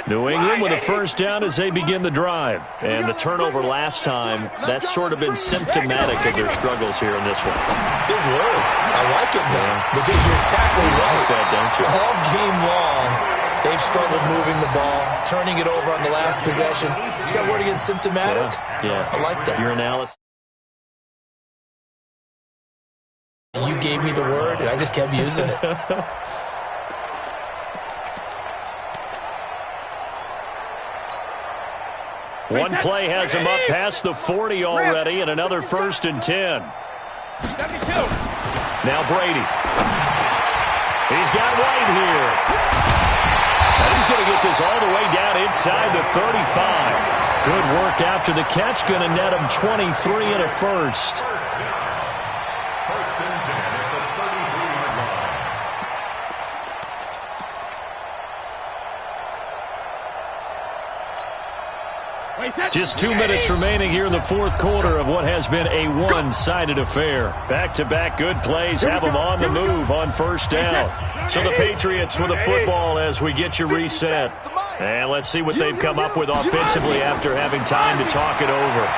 New England with a first down as they begin the drive. And the turnover last time, that's sort of been symptomatic of their struggles here in this one. Big word. I like it, man, because you're exactly right. Like that, don't you? All game long, they've struggled moving the ball, turning it over on the last possession. Is that word again, symptomatic? Yeah. I like that. Your analysis. You gave me the word, and I just kept using it. One play has him up past the 40 already, and another 1st and 10. Now Brady. He's got White here. And he's going to get this all the way down inside the 35. Good work after the catch. Going to net him 23 and a first. Just 2 minutes remaining here in the fourth quarter of what has been a one-sided affair. Back-to-back good plays have them on the move on first down. So the Patriots with the football as we get you reset. And let's see what they've come up with offensively after having time to talk it over.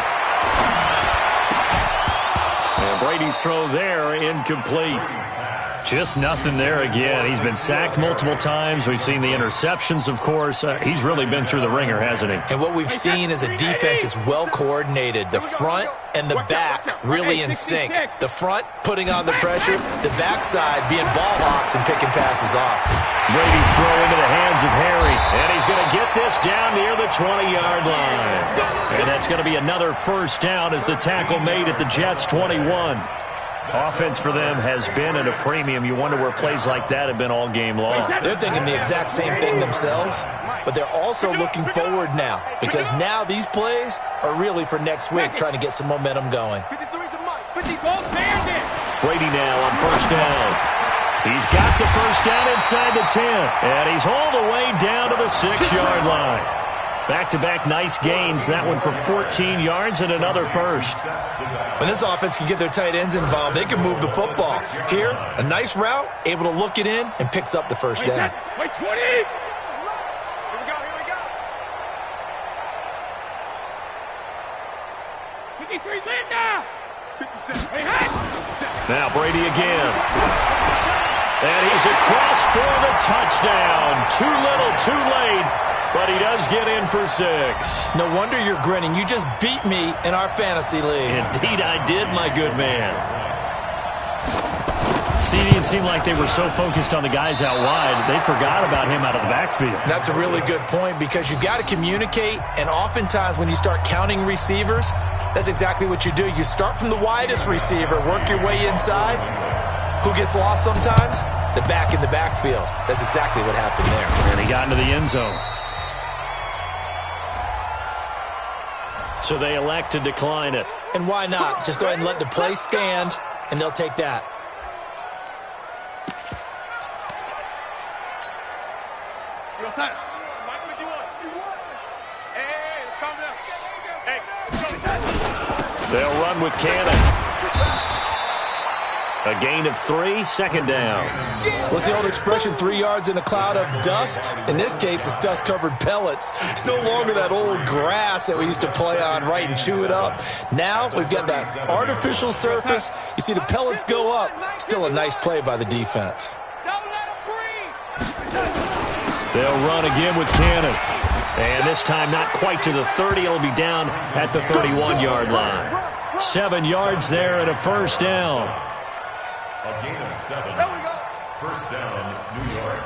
And Brady's throw there incomplete. Just nothing there again. He's been sacked multiple times. We've seen the interceptions, of course. He's really been through the ringer, hasn't he? And what we've seen is a defense that's well coordinated. The front and the back really in sync. The front putting on the pressure, the backside being ball hawks and picking passes off. Brady's throw into the hands of Harry, and he's going to get this down near the 20-yard line. And that's going to be another first down as the tackle made at the Jets' 21. Offense for them has been at a premium. You wonder where plays like that have been all game long. They're thinking the exact same thing themselves, but they're also looking forward now because now these plays are really for next week, trying to get some momentum going. Brady now on first down. He's got the first down inside the 10, and he's all the way down to the 6-yard line. Back-to-back nice gains. That one for 14 yards and another first. When this offense can get their tight ends involved, they can move the football. Here, a nice route, able to look it in, and picks up the first down. Wait, 20! Here we go. 53, land now! 57. Hey, now Brady again. And he's across for the touchdown. Too little, too late. But he does get in for 6. No wonder you're grinning. You just beat me in our fantasy league. Indeed I did, my good man. See, it didn't seem like they were so focused on the guys out wide, they forgot about him out of the backfield. That's a really good point because you've got to communicate, and oftentimes when you start counting receivers, that's exactly what you do. You start from the widest receiver, work your way inside. Who gets lost sometimes? The back in the backfield. That's exactly what happened there. And he got into the end zone. So they elect to decline it. And why not? Just go ahead and let the play stand, and they'll take that. You outside. Mike, what you want? Hey, let's calm down. Hey, let's go. They'll run with Cannon. A gain of 3, second down. What's the old expression, 3 yards in a cloud of dust? In this case, it's dust-covered pellets. It's no longer that old grass that we used to play on, right, and chew it up. Now we've got that artificial surface. You see the pellets go up. Still a nice play by the defense. Don't let him breathe. They'll run again with Cannon. And this time not quite to the 30. It'll be down at the 31-yard line. 7 yards there and a first down. A gain of 7. First down, New York.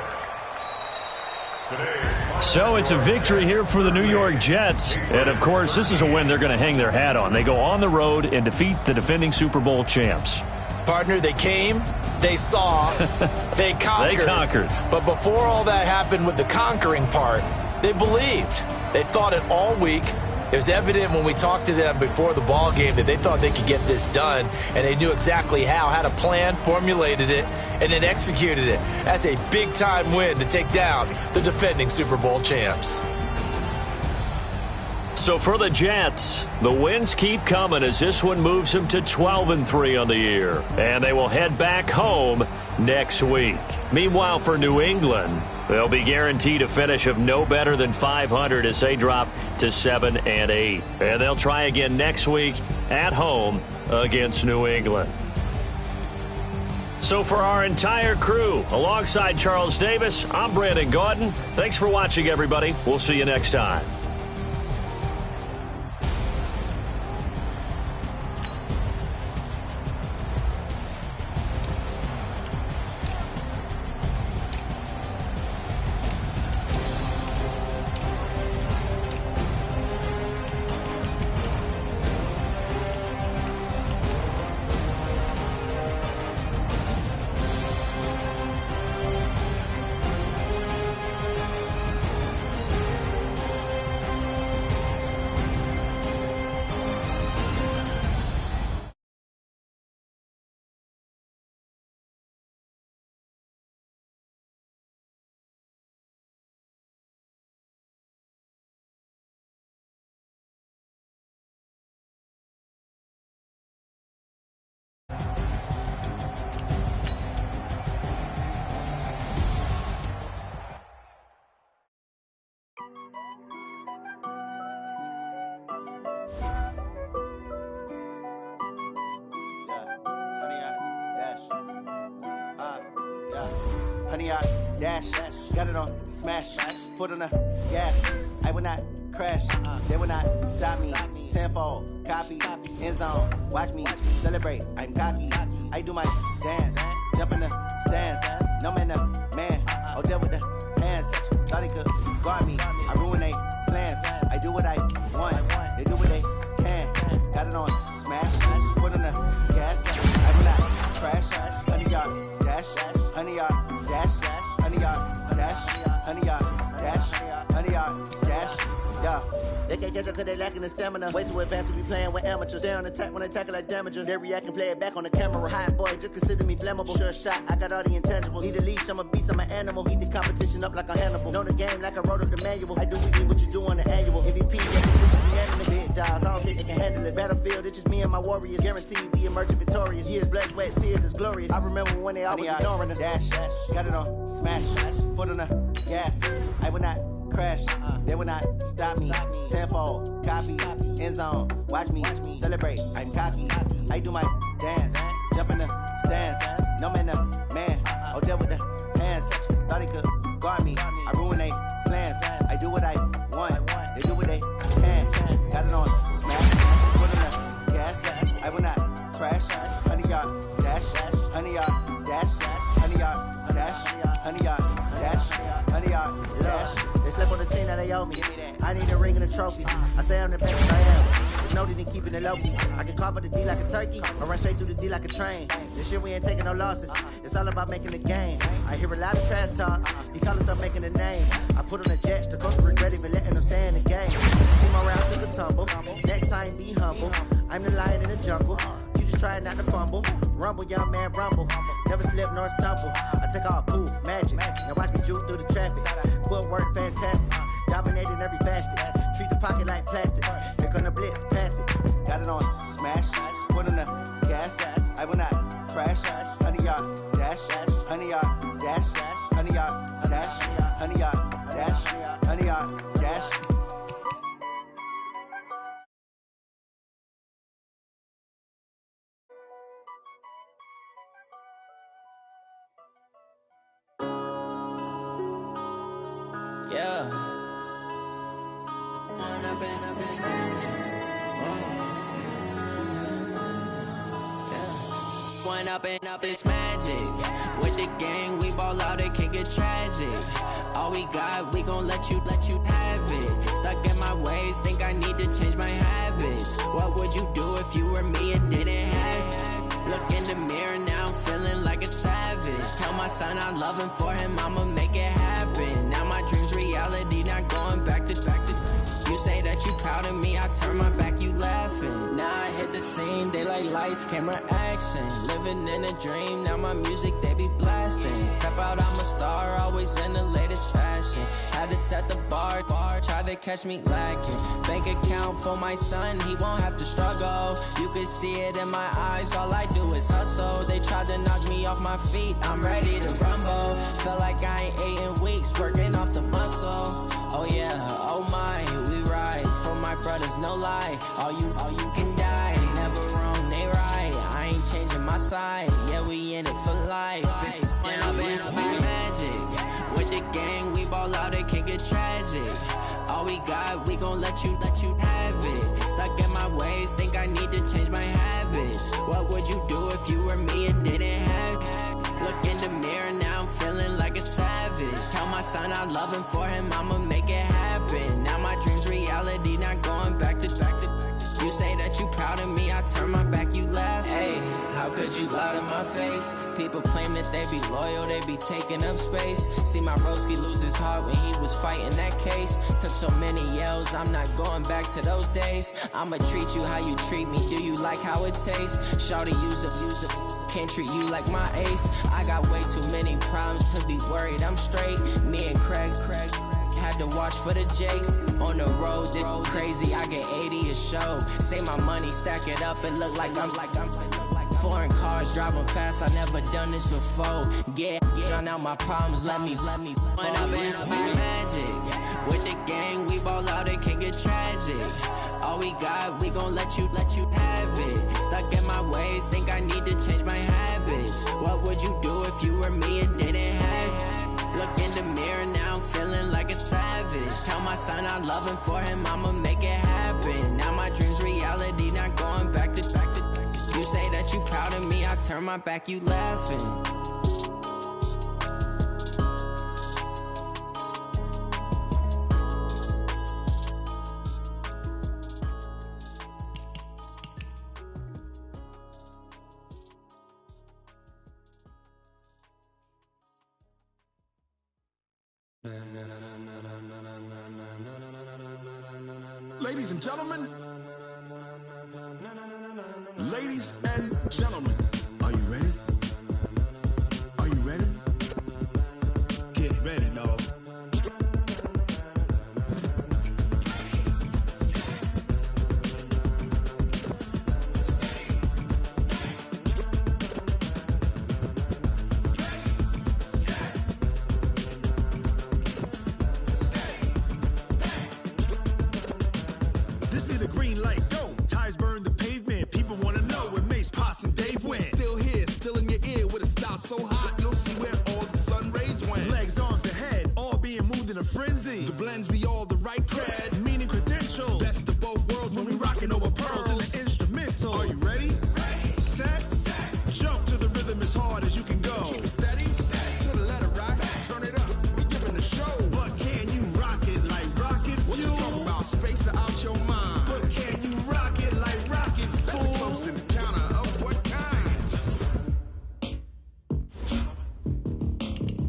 Today. So it's a victory here for the New York Jets. And, of course, this is a win they're going to hang their hat on. They go on the road and defeat the defending Super Bowl champs. Partner, they came, they saw, they conquered. They conquered. But before all that happened with the conquering part, they believed. They thought it all week. It was evident when we talked to them before the ball game that they thought they could get this done, and they knew exactly how, had a plan, formulated it, and then executed it. That's a big-time win to take down the defending Super Bowl champs. So for the Jets, the wins keep coming as this one moves them to 12-3 on the year, and they will head back home next week. Meanwhile, for New England, they'll be guaranteed a finish of no better than 500 as they drop to 7-8. And they'll try again next week at home against New England. So for our entire crew, alongside Charles Davis, I'm Brandon Gaudin. Thanks for watching, everybody. We'll see you next time. Honey, I dash, got it on smash, foot on the gas. I will not crash, they will not stop me. Tenfold, copy, end zone, watch me celebrate. I'm cocky, I do my dance, jump in the stands. No man, man, oh deal with the hands. Thought he could guard me, I ruin they plans. I do what I want, they do what they can. Got it on smash, foot on the gas. I will not crash, honey, y'all dash, honey, y'all dash, honey, y'all dash, honey, y'all dash, honey, y'all dash, yeah. They can't catch up cause they lacking the stamina. Way too advanced to be playing with amateurs. They on attack when they tackle like damages. They react and play it back on the camera. Hot boy, just consider me flammable. Sure shot, I got all the intangibles. Need a leash, I'm a beast, I'm an animal. Heat the competition up like a Hannibal. Know the game like I wrote up the manual. I do weekly what you do on the annual. MVP, yeah, the switches unanimous. Big dials, I don't think they can handle it. Battlefield, it's just me and my warriors. Guaranteed we emerging victorious. Years, blood, sweat, tears, it's glorious. I remember when they always ignoring us. Dash, got it on smash, foot on the gas. I will not crash, they will not stop me. Tenfold, copy, end zone, watch me celebrate. I'm cocky, I do my dance, jump in the stands. No man, man, oh deal with the hands. Thought he could guard me, I ruin they plans. I do what I want, they do what they can. Got it on smash, foot on the gas. I will not crash, honey, y'all dash, honey, y'all dash, honey, y'all dash, honey, y'all dash, honey, y'all dash. They slept on the team that they owe me. I need a ring and a trophy. I say I'm the best I am. There's no need in keeping it low key. I can carve for the D like a turkey, or run straight through the D like a train. This year we ain't taking no losses. It's all about making the game. I hear a lot of trash talk. He call us up making a name. I put on the jets. The coach regret even letting them stay in the game. Team around took a tumble. Next time be humble. I'm the lion in the jungle. You just trying not to fumble. Rumble, young man, rumble. Never slip nor stumble. I take off, poof, magic. Now watch me juke through the traffic. Footwork fantastic. Dominating every facet. Treat the pocket like plastic. Here come the blitz, pass it. Got it on smash. Foot on the gas. I will not crash. Honey, y'all dash. Honey, y'all dash. Honey, y'all dash. Honey, y'all dash. Honey, y'all dash. Yeah. One up and up is magic. With the gang, we ball out, it can get tragic. All we got, we gon' let you have it. Stuck in my ways, think I need to change my habits. What would you do if you were me and didn't have it? Look in the mirror, now I'm feeling like a savage. Tell my son I love him, for him I'ma make it happen. Now my dream's reality, not going back to. You say that you proud of me, I turn my back, you laughing. Now I hit the scene, they like lights, camera, action. Living in a dream, now my music, they be blasting. Step out, I'm a star, always in the latest fashion. Had to set the bar, try to catch me lacking. Bank account for my son, he won't have to struggle. You can see it in my eyes, all I do is hustle. They tried to knock me off my feet, I'm ready to rumble. Feel like I ain't ate in weeks, working off the muscle. Oh yeah, oh my, we ride for my brothers, no lie. All you can die, never wrong, they right. I ain't changing my side, yeah, we in it for life. When up and up is magic. With the gang, we ball out, it can get tragic. All we got, we gon' let you have it. Stuck in my ways, think I need to change my habits. What would you do if you were me and didn't have it? Look in the mirror, now I'm feeling like a savage. Tell my son I love him, for him I'ma make it happen. Now my dream's reality, not going back to. You say that you proud of me, I turn my back, you laugh. Hey, how could you lie to my face? People claim that they be loyal, they be taking up space. See my broski lose his heart when he was fighting that case. Took so many yells, I'm not going back to those days. I'ma treat you how you treat me, do you like how it tastes? Shawty, use it, can't treat you like my ace. I got way too many problems to be worried, I'm straight. Me and Craig had to watch for the Jakes. On the road, this crazy, I get 80 a show. Say my money, stack it up, and look like I'm foreign cars, driving fast, I never done this before. Get drown out my problems, let me. When up and up is magic. With the gang, we ball out, it can get tragic. All we got, we gon' let you have it. Stuck in my ways, think I need to change my habits. What would you do if you were me and didn't have it? Look in the mirror, now I'm feeling like a savage. Tell my son I love him, for him I'ma make it happen. Now my dream's reality, not going back to. You say that you proud of me, I turn my back, you laughing. Ladies and gentlemen, ladies and gentlemen, are you ready? Are you ready? Get ready, dog. This be the green light, go. Tires burn the pavement. People wanna know where Mace, Potts, and Dave went. Still here, still in your ear with a style so hot, you'll see where all the sun rays went. Legs, arms, and head, all being moved in a frenzy. The blends be all the right cred, meaning credentials. Best of both worlds when we rockin' over pearls in the instrumental. Are you ready? Ready. Set. Jump to the rhythm as hard as you can go. Keep it steady. To the letter, right? Turn it up. We giving the show. But can you rock it like rocket fuel? What you talking about? Space out your mind. But can you rock it like rockets, fool? That's a close encounter of what kind?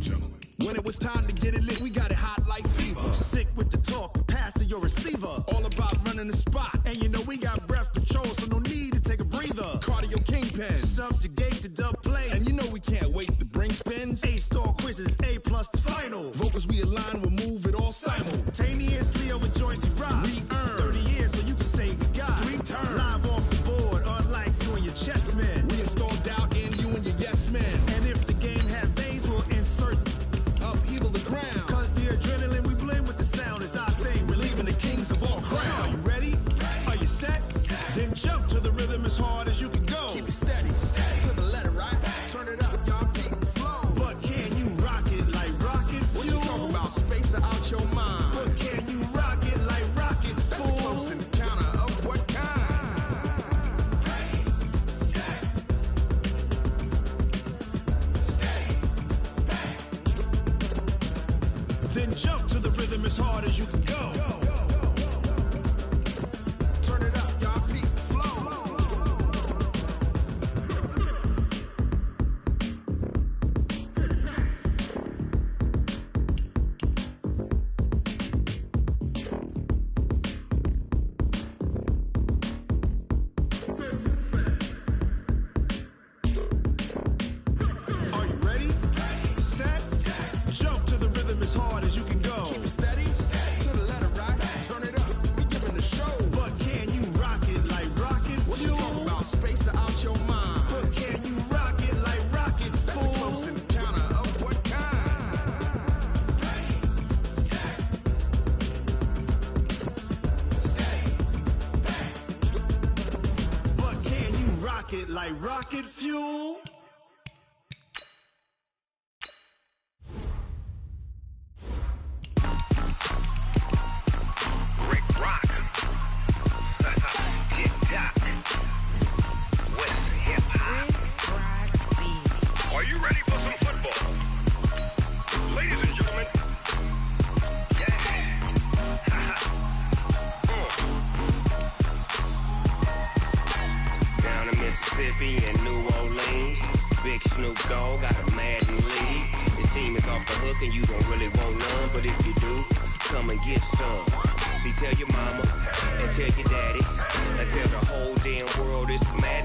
Gentlemen. When it was time to get it lit, we got it hot like fever. Sick with the talk, pass to your receiver. All about running the spot. And you know we got breath control, so no need to take a breather. Cardio kingpin. Subjugate the dub play. And you know we can't wait to bring spins. A-star quizzes, A+ the final. Vocals we align, we'll move it all simultaneously over joints we rock. We earn 30 years so you can say we got 3 turns. Live off the board, unlike you and your chess men. We install doubt in you and your yes men. And if the game had veins, we'll insert upheaval the ground. Cause the adrenaline we blend with the sound is our thing. We're leaving the kings of all crowns. So are you ready? Are you set? Then jump to the rhythm as hard as you can go. Keep it steady. To the letter, right? Turn it up, y'all keep the flow. But can you rock it like rocket fuel? What you talking about? Space out your mind. But can you rock it like rockets, fool? That's a close encounter of what kind? Ready, set, steady, back. Then jump to the rhythm as hard as you can go. Turn it up, y'all keep the flow. Are you ready? Set. Jump to the rhythm as hard as you can go. Keep it steady. To the letter, right? Turn it up. We giving the show. But can you rock it like rocket fuel? What you talking about? Space out your mind. But can you rock it like rockets, fool? That's a close encounter of what kind? Ready, set, steady, back. But can you rock it like rocket fuel? Rick Rock. Tick-tock. West hip hop. Are you ready for some football? Ladies and gentlemen. Down in Mississippi and New Orleans, Big Snoop Dogg got a Madden league. His team is off the hook and you don't really want none, but if you do, come and get some. See, tell your mama and tell your daddy and tell the whole damn world this is Madden.